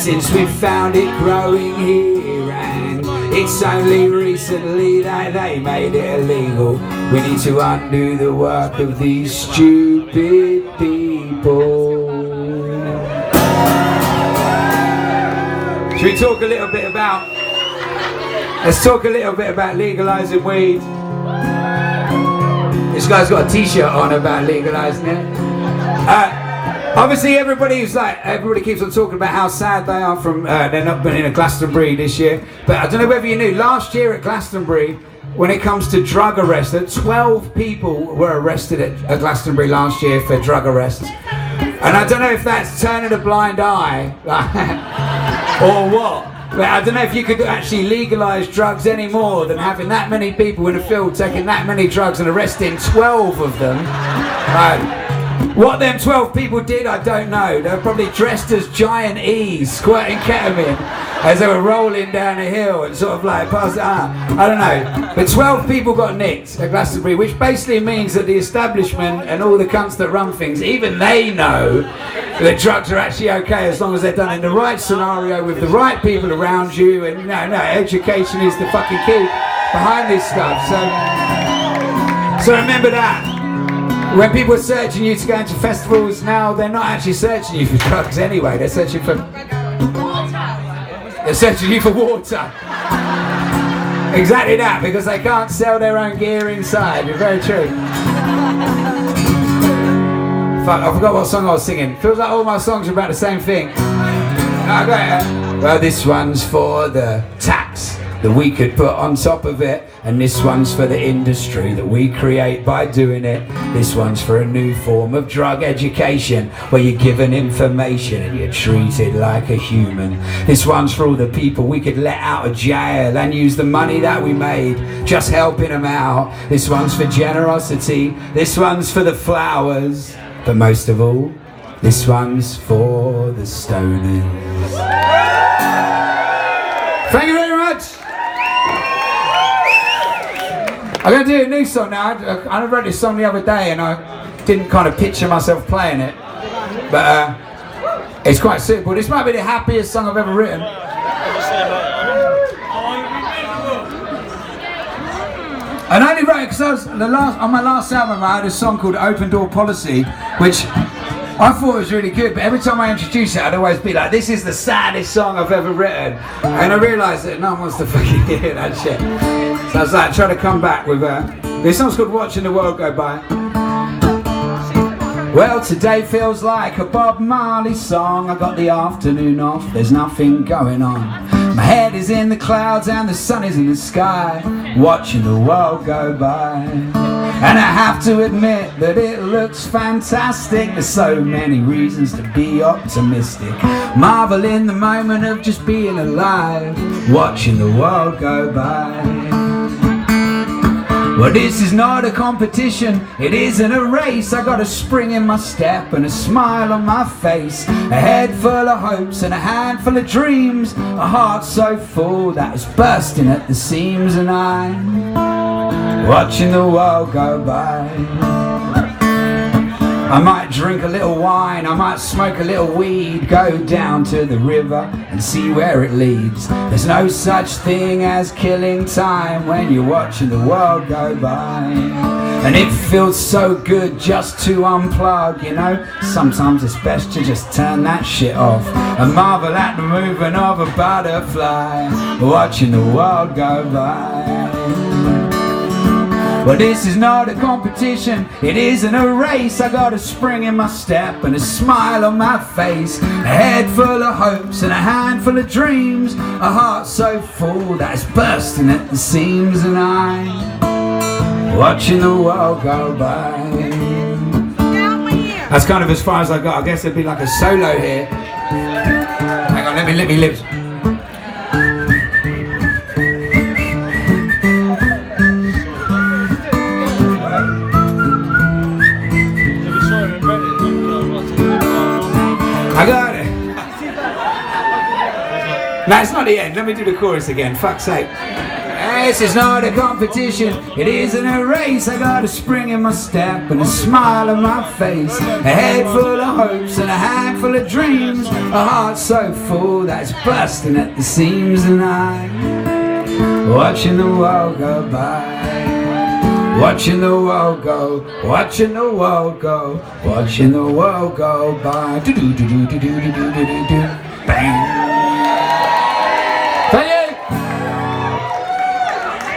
since we found it growing here, and it's only recently that they made it illegal. We need to undo the work of these stupid people. Should we talk a little bit about, let's talk a little bit about legalising weed. This guy's got a t-shirt on about legalising it. Obviously everybody keeps on talking about how sad they are from they're not been in a Glastonbury this year. But I don't know whether you knew, last year at Glastonbury, when it comes to drug arrests, 12 people were arrested at Glastonbury last year for drug arrests. And I don't know if that's turning a blind eye or what. But I don't know if you could actually legalise drugs any more than having that many people in a field taking that many drugs and arresting 12 of them. What them 12 people did, I don't know. They were probably dressed as giant E's, squirting ketamine as they were rolling down a hill and sort of like pass it out. I don't know. But 12 people got nicked at Glastonbury, which basically means that the establishment and all the cunts that run things, even they know that drugs are actually okay as long as they're done in the right scenario with the right people around you. And no, education is the fucking key behind this stuff. So remember that. When people are searching you to go into festivals now, they're not actually searching you for drugs anyway. They're searching for water. They're searching you for water. Exactly that, because they can't sell their own gear inside. You're very true. Fuck, I forgot what song I was singing. Feels like all my songs are about the same thing. Well, this one's for the tax that we could put on top of it, and this one's for the industry that we create by doing it. This one's for a new form of drug education where you're given information and you're treated like a human. This one's for all the people we could let out of jail and use the money that we made just helping them out. This one's for generosity, this one's for the flowers, but most of all, this one's for the stoners. Thank you very much. I'm going to do a new song now. I wrote this song the other day and I didn't kind of picture myself playing it. But it's quite simple. This might be the happiest song I've ever written. And I only wrote it because on my last album I had a song called Open Door Policy, which I thought was really good, but every time I introduce it I'd always be like, this is the saddest song I've ever written. And I realised that no one wants to fucking hear that shit. So I was like, trying to come back with this song's called Watching the World Go By. Well, today feels like a Bob Marley song. I got the afternoon off, there's nothing going on. My head is in the clouds and the sun is in the sky, watching the world go by. And I have to admit that it looks fantastic. There's so many reasons to be optimistic. Marvel in the moment of just being alive, watching the world go by. Well, this is not a competition, it isn't a race. I got a spring in my step and a smile on my face, a head full of hopes and a handful of dreams, a heart so full that it's bursting at the seams, and I'm watching the world go by. I might drink a little wine, I might smoke a little weed, go down to the river and see where it leads. There's no such thing as killing time when you're watching the world go by. And it feels so good just to unplug, you know. Sometimes it's best to just turn that shit off and marvel at the movement of a butterfly, watching the world go by. Well, this is not a competition, it isn't a race. I got a spring in my step and a smile on my face, a head full of hopes and a handful of dreams, a heart so full that it's bursting at the seams, and I'm watching the world go by. That's kind of as far as I got. I guess there'd be like a solo here. Hang on, let me live. I got it. No, it's not the end. Let me do the chorus again. Fuck's sake. This is not a competition, it isn't a race. I got a spring in my step and a smile on my face, a head full of hopes and a handful of dreams, a heart so full that it's bursting at the seams. And I'm watching the world go by, watching the world go, watching the world go, watching the world go by. Do do do do do do do do do.